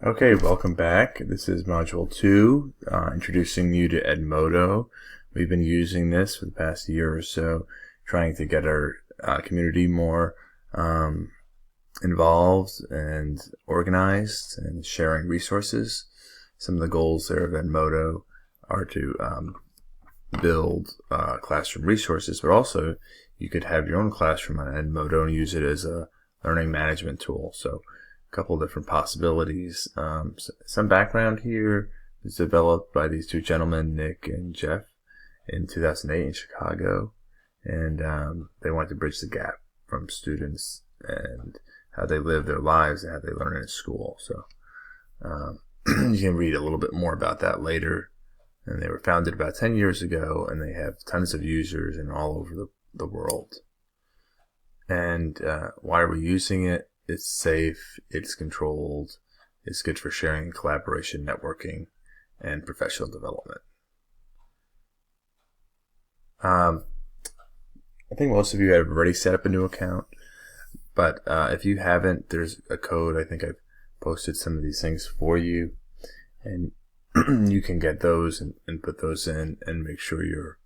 Okay, welcome back. This is Module 2, introducing you to Edmodo. We've been using this for the past year or so, trying to get our community more involved and organized and sharing resources. Some of the goals there of Edmodo are to build classroom resources, but also you could have your own classroom on Edmodo and use it as a learning management tool. So couple different possibilities. Some background here is developed by these two gentlemen, Nick and Jeff, in 2008 in Chicago, and they wanted to bridge the gap from students and how they live their lives and how they learn in school. So you can read a little bit more about that later. And they were founded about 10 years ago, and they have tons of users in all over the world. And why are we using it? It's safe, it's controlled, it's good for sharing, collaboration, networking, and professional development. I think most of you have already set up a new account, but if you haven't, there's a code. I think I've posted some of these things for you, and you can get those and put those in and make sure you're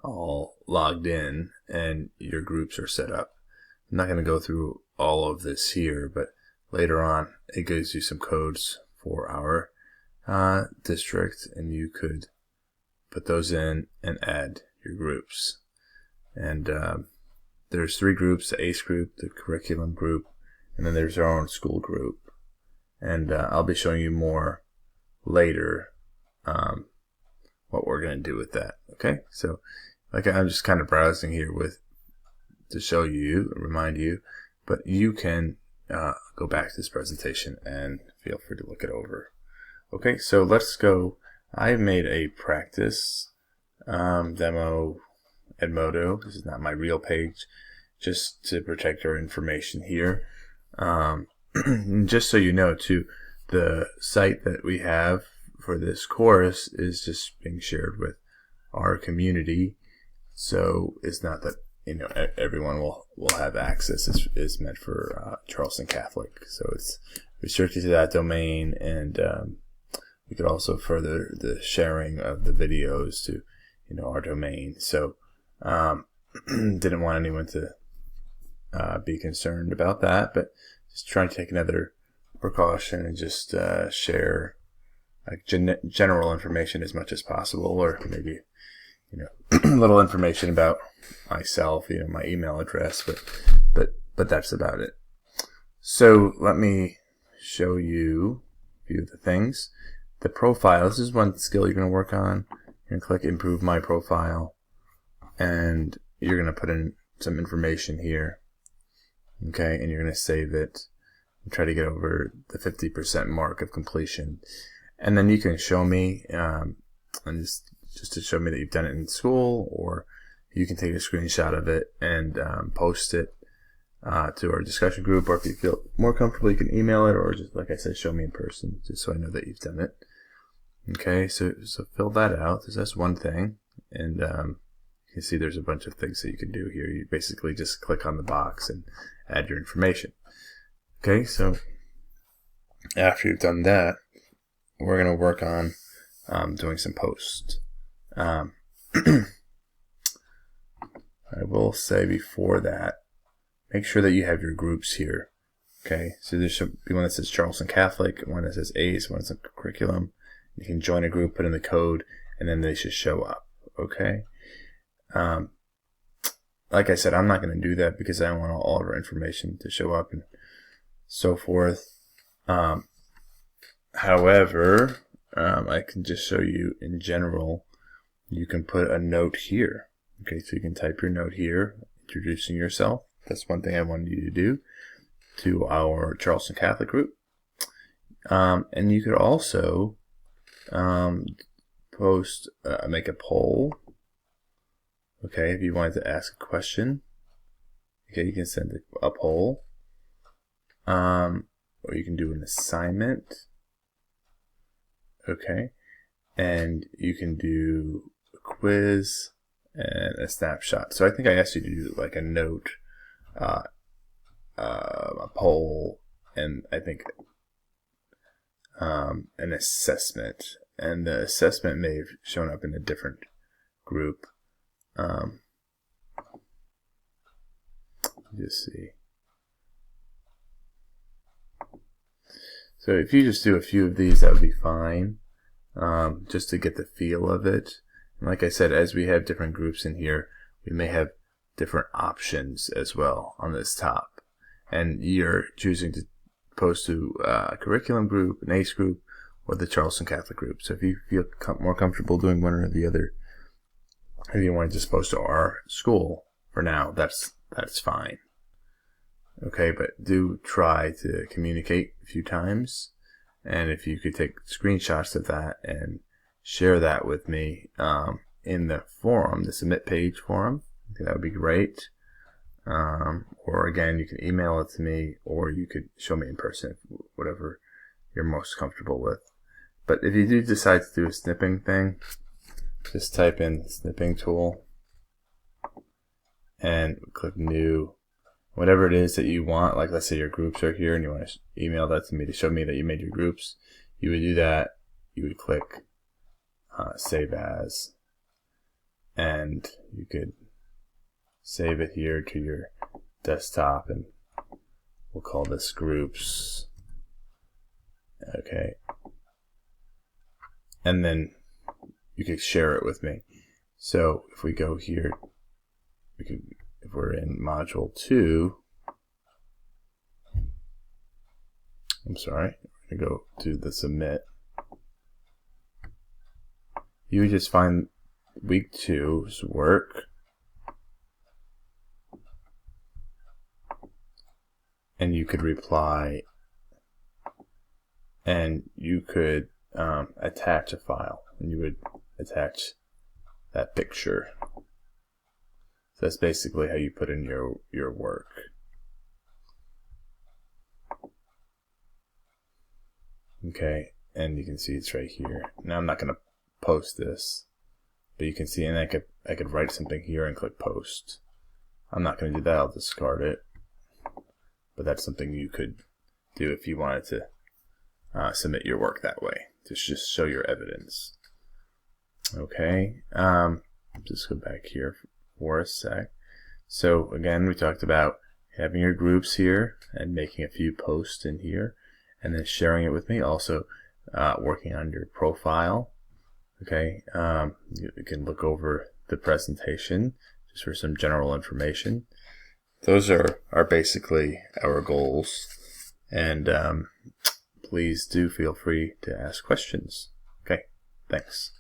all logged in and your groups are set up. I'm not going to go through all of this here, but later on it gives you some codes for our district, and you could put those in and add your groups. And there's 3 groups: the ACE group, the curriculum group, and then there's our own school group. And I'll be showing you more later what we're going to do with that. Okay, so I'm just kind of browsing here to show you, remind you, but you can go back to this presentation and feel free to look it over. Okay, so let's go. I've made a practice demo Edmodo. This is not my real page, just to protect our information here. Just so you know, too, the site that we have for this course is just being shared with our community, so it's not that everyone will have access. It's meant for Charleston Catholic, so it's restricted to that domain, and we could also further the sharing of the videos to our domain. So didn't want anyone to be concerned about that, but just trying to take another precaution and just share general information as much as possible, or maybe little information about myself, my email address, but that's about it. So let me show you a few of the things. The profile, this is one skill you're going to work on. You're going to click Improve My Profile, and you're going to put in some information here. Okay, and you're going to save it and try to get over the 50% mark of completion. And then you can show me, and just to show me that you've done it in school, or you can take a screenshot of it and post it to our discussion group, or if you feel more comfortable, you can email it, or just, like I said, show me in person, just so I know that you've done it. Okay, so fill that out. That's one thing, and you can see there's a bunch of things that you can do here. You basically just click on the box and add your information. Okay, so after you've done that, we're going to work on doing some posts. I will say before that, make sure that you have your groups here. Okay, so there should be one that says Charleston Catholic, one that says ACE, one that says curriculum. You can join a group, put in the code, and then they should show up. Okay. Like I said, I'm not going to do that because I don't want all of our information to show up and so forth. However, I can just show you in general. You can put a note here. Okay, so you can type your note here, introducing yourself. That's one thing I wanted you to do to our Charleston Catholic group. And you could also post, make a poll. Okay, if you wanted to ask a question, okay, you can send a poll. Or you can do an assignment. Okay, and you can do a quiz and a snapshot. So I think I asked you to do like a note, a poll, and I think an assessment, and the assessment may have shown up in a different group. Just see. So if you just do a few of these, that would be fine, just to get the feel of it. And like I said, as we have different groups in here, we may have different options as well on this top. And you're choosing to post to a curriculum group, an ACE group, or the Charleston Catholic group. So if you feel more comfortable doing one or the other, if you want to just post to our school for now, that's fine. Okay, but do try to communicate a few times, and if you could take screenshots of that and share that with me in the forum, the submit page forum, that would be great. Or again, you can email it to me, or you could show me in person, whatever you're most comfortable with. But if you do decide to do a snipping thing, just type in the snipping tool and click new. Whatever it is that you want, like let's say your groups are here and you want to email that to me to show me that you made your groups, you would do that. You would click save as, and you could save it here to your desktop, and we'll call this groups. Okay. And then you could share it with me. So if we go here, we could, if we're in module 2, I'm sorry, we're going to go to the submit. You would just find week 2's work, and you could reply, and you could attach a file, and you would attach that picture. So that's basically how you put in your work. Okay, and you can see it's right here. Now I'm not going to post this, but you can see, and I could write something here and click post. I'm not going to do that. I'll discard it. But that's something you could do if you wanted to submit your work that way, to just show your evidence. Okay, just go back here for a sec. So again, we talked about having your groups here and making a few posts in here, and then sharing it with me. Also, working on your profile. Okay, you can look over the presentation just for some general information. Those are basically our goals, and please do feel free to ask questions. Okay, thanks.